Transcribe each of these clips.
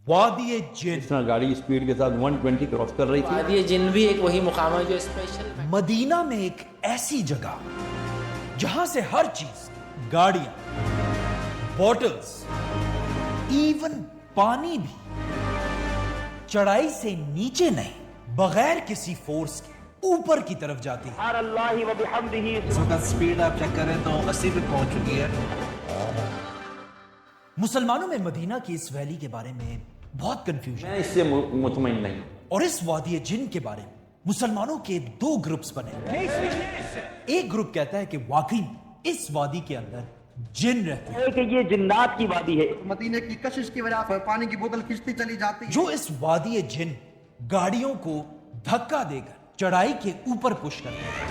وادی جن اس طرح گاڑی اسپیڈ کے ساتھ 120 کراس کر رہی تھی. وادی جن بھی ایک وہی مقام ہے جو اسپیشل مدینہ میں ایک ایسی جگہ جہاں سے ہر چیز، گاڑیاں، بوٹلز، ایون پانی بھی چڑھائی سے نیچے نہیں، بغیر کسی فورس کے اوپر کی طرف جاتی ہے. اس وقت سپیڈ آپ چیک کریں تو 80 پہ پہنچ چکی ہے. مسلمانوں میں مدینہ کی اس ویلی کے بارے میں بہت کنفیوژن میں اس سے مطمئن نہیں. اور اس وادی جن کے بارے میں مسلمانوں کے دو گروپس بنے. ایک گروپ کہتا ہے کہ واقعی اس وادی کے اندر جن رہتے ہیں کہ یہ جنات کی وادی ہے. مدینے کی کشش کی وجہ سے پانی کی بوتل کھینچتی چلی جاتی. جو اس وادی جن گاڑیوں کو دھکا دے کر چڑھائی کے اوپر پش کرتے ہیں.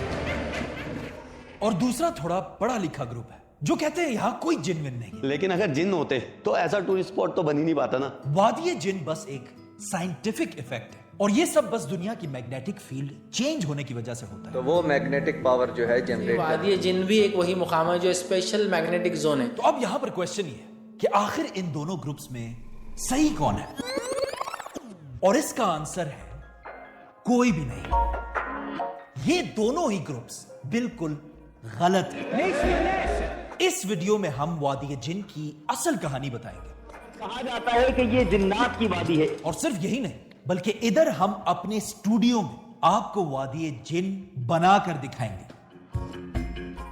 اور دوسرا تھوڑا پڑھا لکھا گروپ ہے جو کہتے ہیں یہاں کوئی جن ون نہیں. لیکن اگر جن ہوتے تو ایسا ٹورسٹ اسپاٹ تو بن ہی نہیں پاتا نا. وادی جن بس ایک سائنٹیفک ایفیکٹ ہے اور یہ سب بس دنیا کی میگنیٹک فیلڈ چینج ہونے کی وجہ سے ہوتا ہے. تو وہ میگنیٹک پاور جو ہے جنریٹ وادی جن بھی ایک وہی مقام ہے جو اسپیشل میگنیٹک زون ہے. تو اب یہاں پر کوشچن یہ ہے کہ آخر ان دونوں گروپس میں صحیح کون ہے؟ اور اس کا آنسر ہے کوئی بھی نہیں. یہ دونوں ہی گروپس بالکل غلط ہیں. اس ویڈیو میں ہم وادی جن کی اصل کہانی بتائیں گے. کہا جاتا ہے کہ یہ جنات کی وادی ہے. اور صرف یہی نہیں بلکہ ادھر ہم اپنے اسٹوڈیو میں آپ کو وادی جن بنا کر دکھائیں گے.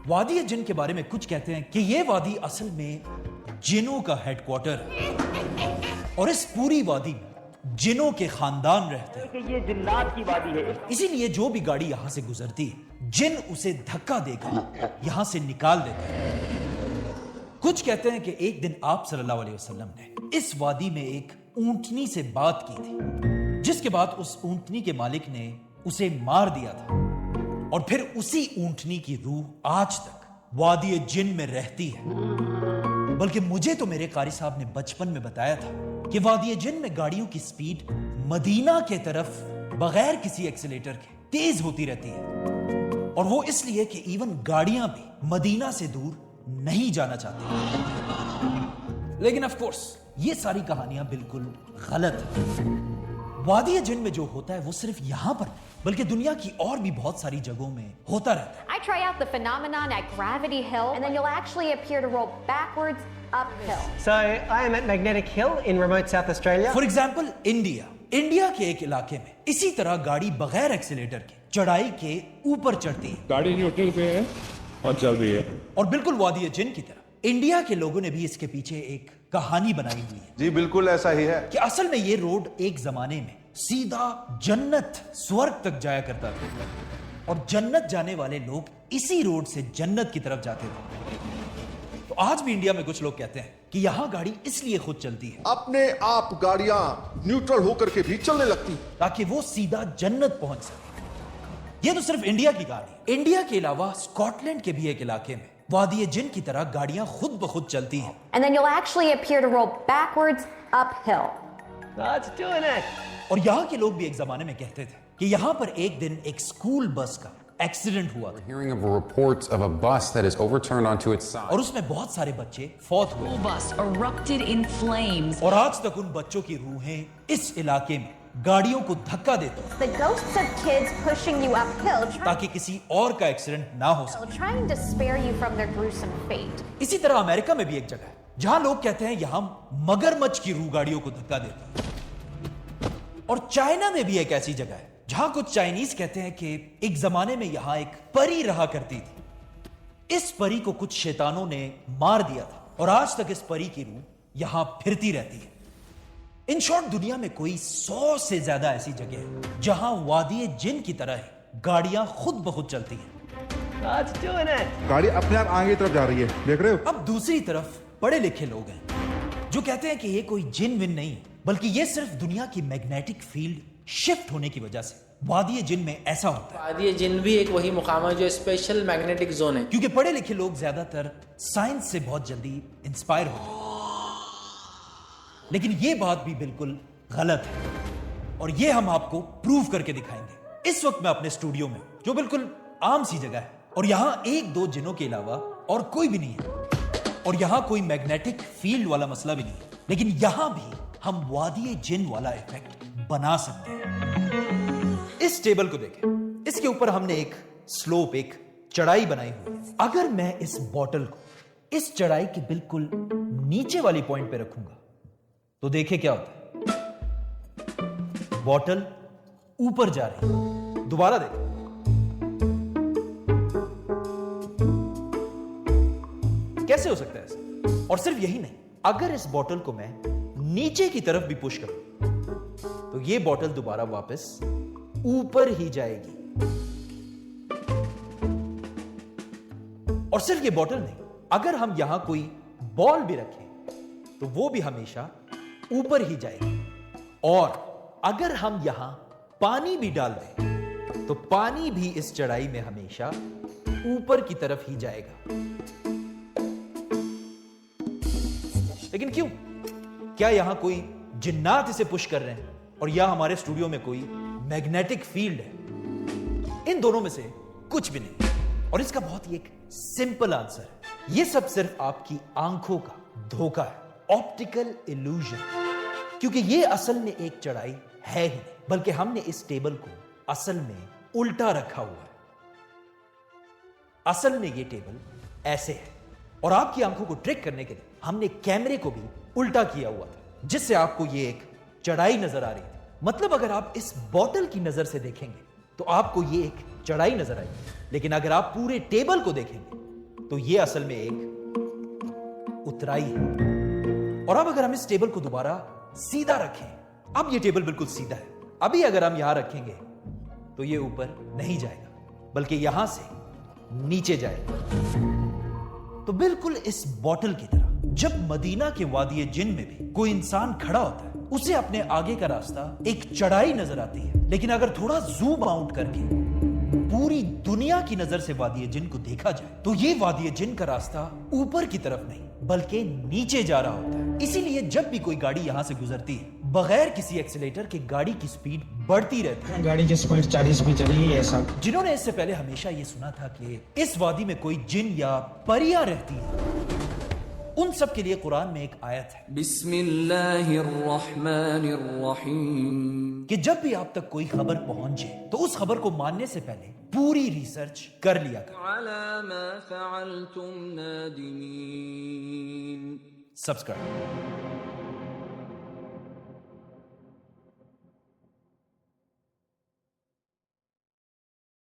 وادی جن کے بارے میں کچھ کہتے ہیں کہ یہ وادی اصل میں جنوں کا ہیڈ کوارٹر ہے اور اس پوری وادی میں جنوں کے خاندان رہتے ہیں. کہ یہ جنات کی وادی ہے. اسی لیے جو بھی گاڑی یہاں سے گزرتی ہے جن اسے دھکا دے کر یہاں سے نکال دیتے ہیں. کچھ کہتے ہیں کہ ایک دن آپ صلی اللہ علیہ وسلم نے اس وادی میں ایک اونٹنی سے بات کی تھی جس کے بعد اس اونٹنی کے مالک نے اسے مار دیا تھا اور پھر اسی اونٹنی کی روح آج تک وادی جن میں رہتی ہے. بلکہ مجھے تو میرے قاری صاحب نے بچپن میں بتایا تھا کہ وادی جن میں گاڑیوں کی سپیڈ مدینہ کے طرف بغیر کسی ایکسیلیٹر کے تیز ہوتی رہتی ہے اور وہ اس لیے کہ ایون گاڑیاں بھی مدینہ سے دور نہیں جانا چاہتی. لیکن آف کورس یہ ساری کہانیاں بالکل غلط ہیں. وادی جن میں جو ہوتا ہے وہ صرف یہاں پر بلکہ دنیا کی اور بھی بہت ساری جگہوں میں ہوتا رہتا ہے. I try out the phenomenon at Gravity Hill, and then you'll actually appear to roll backwards uphill. So I am at Magnetic Hill in remote South Australia. For example India کے ایک علاقے میں اسی طرح گاڑی بغیر ایکسیلیٹر کے چڑھائی کے اوپر چڑھتی ہے. گاڑی نیوٹرل پہ ہے اور چل رہی ہے. اور بالکل وادی جن کی طرح انڈیا کے لوگوں نے بھی اس کے پیچھے ایک کہانی بنائی ہوئی ہے. جی بالکل ایسا ہی ہے کہ اصل میں یہ روڈ ایک زمانے میں سیدھا جنت سورگ تک جایا کرتا تھا اور جنت جانے والے لوگ اسی روڈ سے جنت کی طرف جاتے تھے. تو آج بھی انڈیا میں کچھ لوگ کہتے ہیں کہ یہاں گاڑی اس لیے خود چلتی ہے اپنے آپ گاڑیاں نیوٹرل ہو کر کے بھی چلنے لگتی تاکہ وہ سیدھا جنت پہنچ سکے. یہ تو صرف انڈیا کی کہانی. انڈیا کے علاوہ اسکاٹ لینڈ کے بھی ایک علاقے میں وادی جن کی طرح گاڑیاں خود بخود چلتی ہیں. And then you'll actually appear to roll backwards uphill. That's doing it. اور یہاں کے لوگ بھی ایک زمانے میں کہتے تھے کہ یہاں پر ایک دن ایک اسکول بس کا ایکسیڈنٹ ہوا تھا Hearing of reports of a bus that is overturned onto its side. اور اس میں بہت سارے بچے فوت ہوئے. bus erupted in flames. اور آج تک ان بچوں کی روحیں اس علاقے میں گاڑیوں کو دھکا دیتے ہیں The ghosts of kids pushing you uphill, تاکہ کسی اور کا ایکسیڈنٹ نہ ہو سکے. trying to spare you from their gruesome fate. اسی طرح امریکہ میں بھی ایک جگہ ہے جہاں لوگ کہتے ہیں یہاں مگرمچھ کی روح گاڑیوں کو دھکا دیتی ہے. اور چائنا میں بھی ایک ایسی جگہ ہے جہاں کچھ چائنیز کہتے ہیں کہ ایک زمانے میں یہاں ایک پری رہا کرتی تھی. اس پری کو کچھ شیطانوں نے مار دیا تھا اور آج تک اس پری کی روح یہاں پھرتی رہتی ہے. ان شارٹ دنیا میں کوئی 100 سے زیادہ ایسی جگہ ہے جہاں وادی جن کی طرح ہی گاڑیاں خود بخود چلتی ہیں. That's doing it. گاڑی اپنے آپ آگے طرف جا رہی ہے, دیکھ رہے ہو. اب دوسری طرف پڑھے لکھے لوگ ہیں جو کہتے ہیں کہ یہ کوئی جن ون نہیں بلکہ یہ صرف دنیا کی میگنیٹک فیلڈ شفٹ ہونے کی وجہ سے وادی جن میں ایسا ہوتا ہے. وادی جن بھی ایک وہی مقام ہے جو اسپیشل میگنیٹک زون ہے. کیونکہ پڑھے لکھے لوگ زیادہ تر سائنس سے بہت جلدی انسپائر ہوتے ہیں. لیکن یہ بات بھی بالکل غلط ہے اور یہ ہم آپ کو پروف کر کے دکھائیں گے. اس وقت میں اپنے اسٹوڈیو میں جو بالکل عام سی جگہ ہے اور یہاں ایک دو جنوں کے علاوہ اور کوئی بھی نہیں ہے اور یہاں کوئی میگنیٹک فیلڈ والا مسئلہ بھی نہیں ہے. لیکن یہاں بھی ہم وادی جن والا ایفیکٹ بنا سکتے ہیں. اس ٹیبل کو دیکھیں, اس کے اوپر ہم نے ایک سلوپ, ایک چڑھائی بنائی ہوئی ہے. اگر میں اس بوٹل کو اس چڑھائی کے بالکل نیچے والی پوائنٹ پہ رکھوں گا تو دیکھیں کیا ہوتا ہے. بوٹل اوپر جا رہی ہے. دوبارہ دیکھیں, کیسے ہو سکتا ہے ایسا؟ اور صرف یہی نہیں, اگر اس بوٹل کو میں نیچے کی طرف بھی پش کروں تو یہ بوٹل دوبارہ واپس اوپر ہی جائے گی. اور صرف یہ بوٹل نہیں, اگر ہم یہاں کوئی بال بھی رکھیں تو وہ بھی ہمیشہ اوپر ہی جائے گی. اور اگر ہم یہاں پانی بھی ڈال دیں تو پانی بھی اس چڑھائی میں ہمیشہ اوپر کی طرف ہی جائے گا. لیکن کیوں؟ کیا یہاں کوئی جنات اسے پش کر رہے ہیں اور یا ہمارے اسٹوڈیو میں کوئی میگنیٹک فیلڈ ہے؟ ان دونوں میں سے کچھ بھی نہیں. اور اس کا بہت ہی ایک سمپل آنسر ہے, یہ سب صرف آپ کی آنکھوں کا دھوکہ ہے, آپٹیکل ایلوژن. کیونکہ یہ اصل میں ایک چڑھائی ہے ہی نہیں, بلکہ ہم نے اس ٹیبل کو اصل میں الٹا رکھا ہوا ہے. اصل میں یہ ٹیبل ایسے ہے, اور آپ کی آنکھوں کو ٹرک کرنے کے لیے ہم نے کیمرے کو بھی الٹا کیا ہوا تھا, جس سے آپ کو یہ ایک چڑھائی نظر آ رہی تھی. مطلب اگر آپ اس بوٹل کی نظر سے دیکھیں گے تو آپ کو یہ ایک چڑھائی نظر آئے گی, لیکن اگر آپ پورے ٹیبل کو دیکھیں گے تو یہ اصل میں ایک اترائی ہے. اور اب اگر ہم اس ٹیبل کو دوبارہ سیدھا رکھیں, اب یہ ٹیبل بالکل سیدھا ہے. ابھی اگر ہم یہاں رکھیں گے تو یہ اوپر نہیں جائے گا, بلکہ یہاں سے نیچے جائے گا. تو بالکل اس بوٹل کی طرح جب مدینہ کے وادی جن میں بھی کوئی انسان کھڑا ہوتا ہے, اسے اپنے آگے کا راستہ ایک چڑھائی نظر آتی ہے, لیکن اگر تھوڑا زوم آؤٹ کر کے پوری دنیا کی نظر سے وادی جن کو دیکھا جائے تو یہ وادی جن کا راستہ اوپر کی طرف نہیں بلکہ نیچے جا رہا ہوتا ہے. اسی لیے جب بھی کوئی گاڑی یہاں سے گزرتی ہے, بغیر کسی ایکسیلیٹر کے گاڑی کی سپیڈ بڑھتی رہتی ہے. گاڑی کی سپیڈ 40 پہ چلی ہے. سب جنہوں نے اس سے پہلے ہمیشہ یہ سنا تھا کہ اس وادی میں کوئی جن یا پریاں رہتی ہیں, ان سب کے لیے قرآن میں ایک آیت ہے, بسم اللہ الرحمن الرحیم, کہ جب بھی آپ تک کوئی خبر پہنچے تو اس خبر کو ماننے سے پہلے پوری ریسرچ کر لیا کریں. علی ما فعلتم نادمین. سبسکرائب.